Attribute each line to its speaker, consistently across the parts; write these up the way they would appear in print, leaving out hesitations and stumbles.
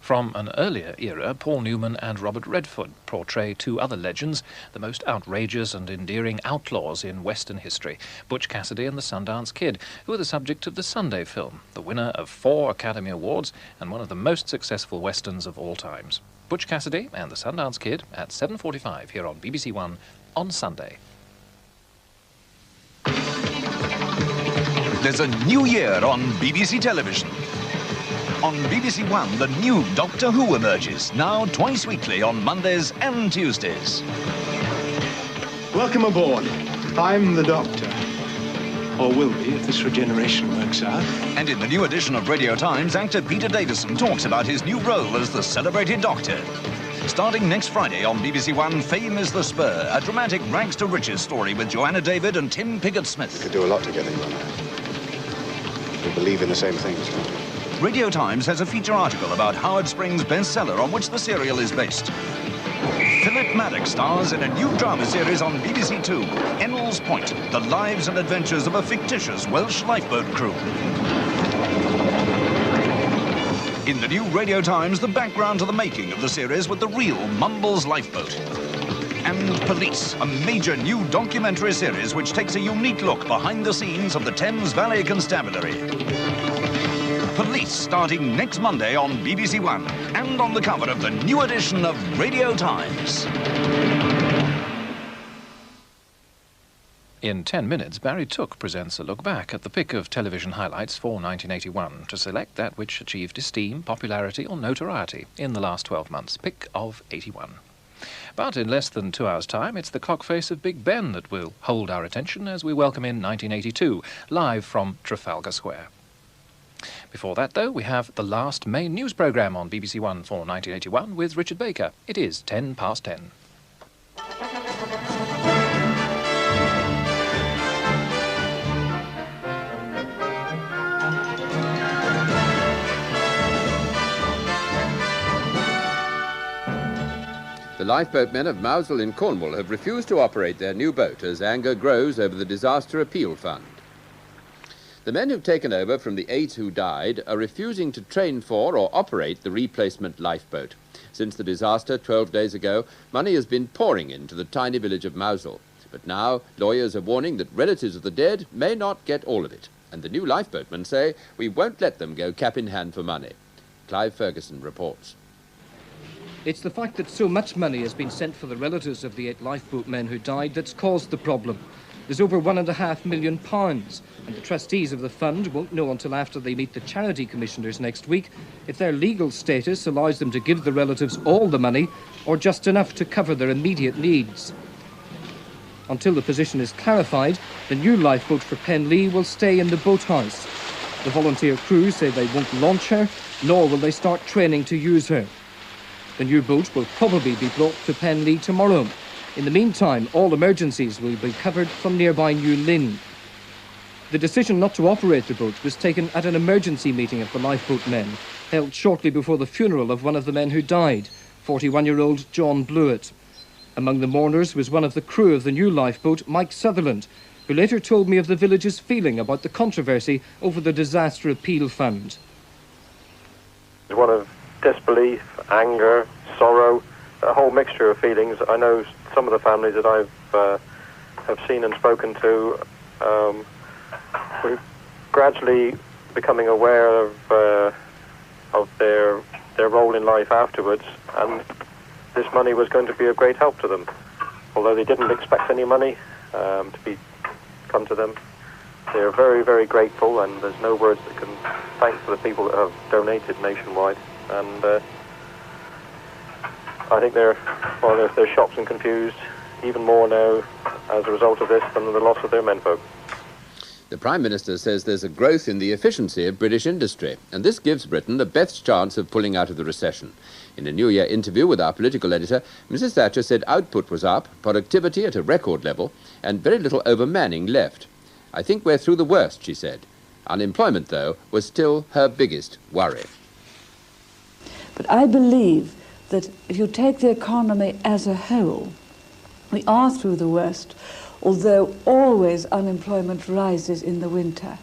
Speaker 1: From an earlier era, Paul Newman and Robert Redford portray two other legends, the most outrageous and endearing outlaws in Western history, Butch Cassidy and the Sundance Kid, who are the subject of the Sunday film, the winner of 4 Academy Awards and one of the most successful Westerns of all times. Butch Cassidy and the Sundance Kid at 7:45 here on BBC One on Sunday.
Speaker 2: There's a new year on BBC television. On BBC One, the new Doctor Who emerges, now twice weekly on Mondays and Tuesdays.
Speaker 3: Welcome aboard. I'm the Doctor. Or will be if this regeneration works out.
Speaker 2: And in the new edition of Radio Times, actor Peter Davison talks about his new role as the celebrated Doctor. Starting next Friday on BBC One, Fame is the Spur, a dramatic rags-to-riches story with Joanna David and Tim Pigott-Smith.
Speaker 4: We could do a lot together, you and I. We believe in the same things, don't we?
Speaker 2: Radio Times has a feature article about Howard Spring's bestseller on which the serial is based. Philip Maddox stars in a new drama series on BBC Two, Ennell's Point, the lives and adventures of a fictitious Welsh lifeboat crew. In the new Radio Times, the background to the making of the series with the real Mumbles lifeboat. And Police, a major new documentary series which takes a unique look behind the scenes of the Thames Valley Constabulary. Police starting next Monday on BBC One and on the cover of the new edition of Radio Times.
Speaker 1: In 10 minutes, Barry Took presents a look back at the pick of television highlights for 1981 to select that which achieved esteem, popularity or notoriety in the last 12 months. Pick of 81. But in less than 2 hours' time, it's the clock face of Big Ben that will hold our attention as we welcome in 1982, live from Trafalgar Square. Before that, though, we have the last main news programme on BBC One for 1981 with Richard Baker. It is 10 past 10.
Speaker 5: The lifeboatmen of Mousehole in Cornwall have refused to operate their new boat as anger grows over the Disaster Appeal Fund. The men who've taken over from the 8 who died are refusing to train for or operate the replacement lifeboat. Since the disaster 12 days ago, money has been pouring into the tiny village of Mousehole. But now, lawyers are warning that relatives of the dead may not get all of it. And the new lifeboatmen say, we won't let them go cap in hand for money. Clive Ferguson reports.
Speaker 6: It's the fact that so much money has been sent for the relatives of the 8 lifeboatmen who died that's caused the problem. There's over £1.5 million, and the trustees of the fund won't know until after they meet the charity commissioners next week if their legal status allows them to give the relatives all the money or just enough to cover their immediate needs. Until the position is clarified, the new lifeboat for Penlee will stay in the boathouse. The volunteer crew say they won't launch her, nor will they start training to use her. The new boat will probably be brought to Penlee tomorrow. In the meantime, all emergencies will be covered from nearby New Lynn. The decision not to operate the boat was taken at an emergency meeting of the lifeboat men, held shortly before the funeral of one of the men who died, 41-year-old John Blewett. Among the mourners was one of the crew of the new lifeboat, Mike Sutherland, who later told me of the village's feeling about the controversy over the Disaster Appeal Fund.
Speaker 7: One of disbelief, anger, sorrow, a whole mixture of feelings. I know some of the families that have seen and spoken to were gradually becoming aware of their role in life afterwards, and this money was going to be of great help to them. Although they didn't expect any money to come to them, they are very, very grateful, and there's no words that can thank for the people that have donated nationwide. And I think they're shocked and confused even more now as a result of this than the loss of their menfolk.
Speaker 5: The Prime Minister says there's a growth in the efficiency of British industry, and this gives Britain the best chance of pulling out of the recession. In a New Year interview with our political editor, Mrs Thatcher said output was up, productivity at a record level, and very little overmanning left. I think we're through the worst, she said. Unemployment, though, was still her biggest worry.
Speaker 8: But I believe that if you take the economy as a whole, we are through the worst, although always unemployment rises in the winter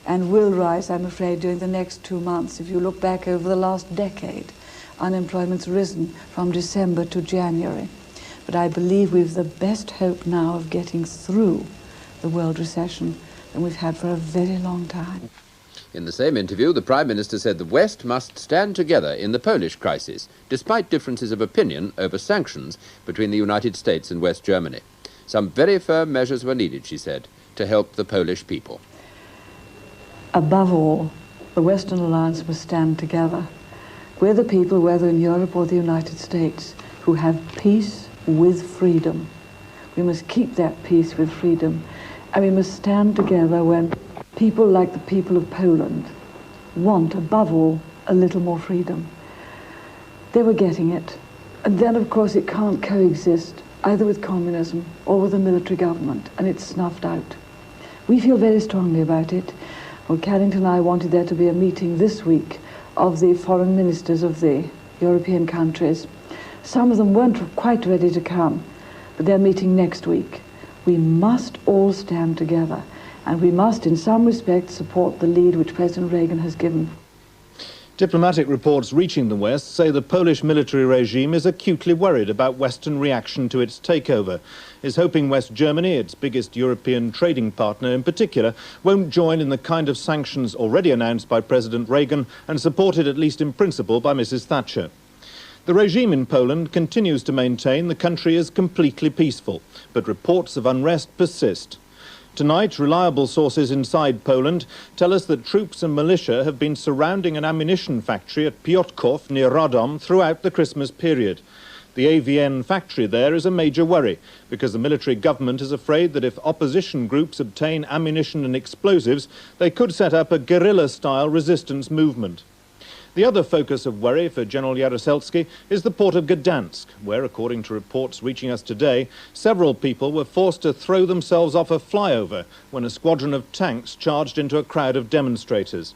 Speaker 8: and will rise, I'm afraid, during the next 2 months if you look back over the last decade. unemployment's risen from December to January. But I believe we've the best hope now of getting through the world recession than we've had for a very long time.
Speaker 5: In the same interview, the Prime Minister said the West must stand together in the Polish crisis, despite differences of opinion over sanctions between the United States and West Germany. Some very firm measures were needed, she said, to help the Polish people.
Speaker 8: Above all, the Western Alliance must stand together. We're the people, whether in Europe or the United States, who have peace with freedom. We must keep that peace with freedom, and we must stand together when people like the people of Poland want, above all, a little more freedom. They were getting it. And then, of course, it can't coexist either with communism or with a military government, and it's snuffed out. We feel very strongly about it. Well, Carrington and I wanted there to be a meeting this week of the foreign ministers of the European countries. Some of them weren't quite ready to come, but they're meeting next week. We must all stand together, and we must, in some respects, support the lead which President Reagan has given.
Speaker 9: Diplomatic reports reaching the West say the Polish military regime is acutely worried about Western reaction to its takeover, is hoping West Germany, its biggest European trading partner in particular, won't join in the kind of sanctions already announced by President Reagan and supported at least in principle by Mrs. Thatcher. The regime in Poland continues to maintain the country is completely peaceful, but reports of unrest persist. Tonight, reliable sources inside Poland tell us that troops and militia have been surrounding an ammunition factory at Piotrków near Radom throughout the Christmas period. The AVN factory there is a major worry because the military government is afraid that if opposition groups obtain ammunition and explosives, they could set up a guerrilla-style resistance movement. The other focus of worry for General Jaruzelski is the port of Gdansk, where, according to reports reaching us today, several people were forced to throw themselves off a flyover when a squadron of tanks charged into a crowd of demonstrators.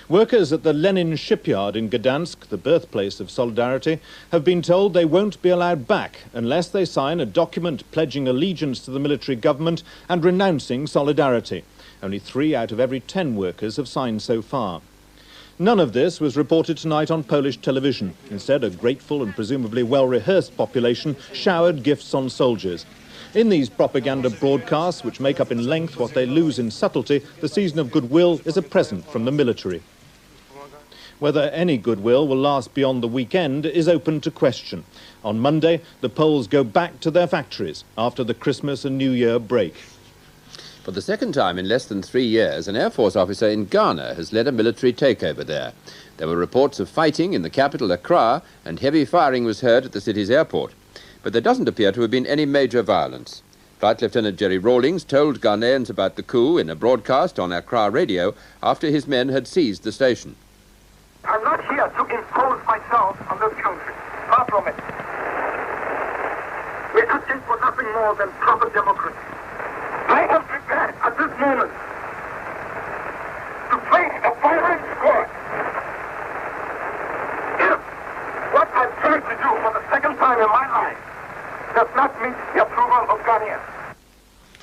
Speaker 9: Workers at the Lenin shipyard in Gdansk, the birthplace of Solidarity, have been told they won't be allowed back unless they sign a document pledging allegiance to the military government and renouncing Solidarity. Only 3 out of every 10 workers have signed so far. None of this was reported tonight on Polish television. Instead, a grateful and presumably well-rehearsed population showered gifts on soldiers. In these propaganda broadcasts, which make up in length what they lose in subtlety, the season of goodwill is a present from the military. Whether any goodwill will last beyond the weekend is open to question. On Monday, the Poles go back to their factories after the Christmas and New Year break.
Speaker 5: For the second time in less than 3 years, an Air Force officer in Ghana has led a military takeover there. There were reports of fighting in the capital, Accra, and heavy firing was heard at the city's airport. But there doesn't appear to have been any major violence. Flight Lieutenant Jerry Rawlings told Ghanaians about the coup in a broadcast on Accra radio after his men had seized the station.
Speaker 10: I'm not here to impose myself on this country. Far from it. We're asking for nothing more than proper democracy. I am prepared at this moment to play a firing squad. If what I'm trying to do for the second time in my life does not meet the approval of Ghanaians.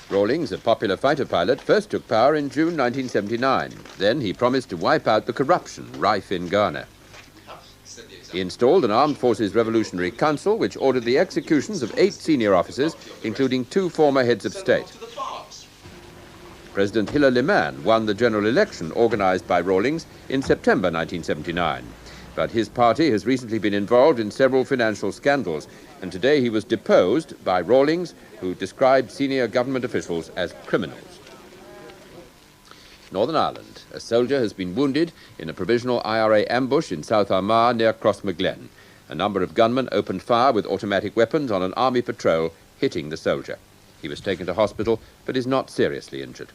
Speaker 5: Rawlings, a popular fighter pilot, first took power in June 1979. Then he promised to wipe out the corruption rife in Ghana. He installed an Armed Forces Revolutionary Council which ordered the executions of 8 senior officers, including 2 former heads of state. President Hiller Liman won the general election organized by Rawlings in September 1979. But his party has recently been involved in several financial scandals, and today he was deposed by Rawlings, who described senior government officials as criminals. Northern Ireland, a soldier has been wounded in a provisional IRA ambush in South Armagh near Crossmaglen. A number of gunmen opened fire with automatic weapons on an army patrol, hitting the soldier. He was taken to hospital, but is not seriously injured.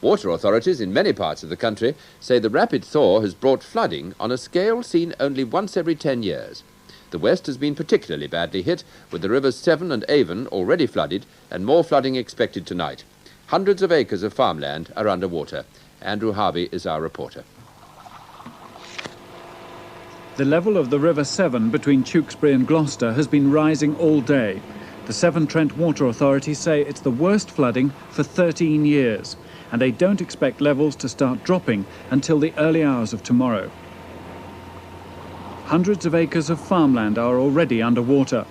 Speaker 5: Water authorities in many parts of the country say the rapid thaw has brought flooding on a scale seen only once every 10 years. The west has been particularly badly hit, with the rivers Severn and Avon already flooded and more flooding expected tonight. Hundreds of acres of farmland are underwater. Andrew Harvey is our reporter.
Speaker 11: The level of the River Severn between Tewkesbury and Gloucester has been rising all day. The Severn-Trent Water Authority say it's the worst flooding for 13 years, and they don't expect levels to start dropping until the early hours of tomorrow. Hundreds of acres of farmland are already underwater.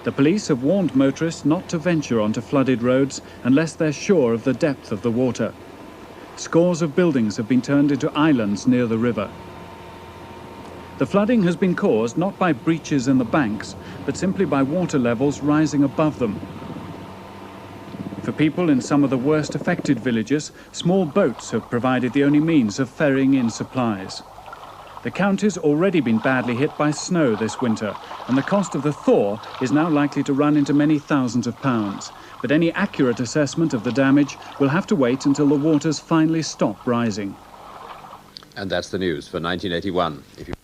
Speaker 11: The police have warned motorists not to venture onto flooded roads unless they're sure of the depth of the water. Scores of buildings have been turned into islands near the river. The flooding has been caused not by breaches in the banks, but simply by water levels rising above them. For people in some of the worst affected villages, small boats have provided the only means of ferrying in supplies. The county's already been badly hit by snow this winter, and the cost of the thaw is now likely to run into many thousands of pounds. But any accurate assessment of the damage will have to wait until the waters finally stop rising.
Speaker 5: And that's the news for 1981.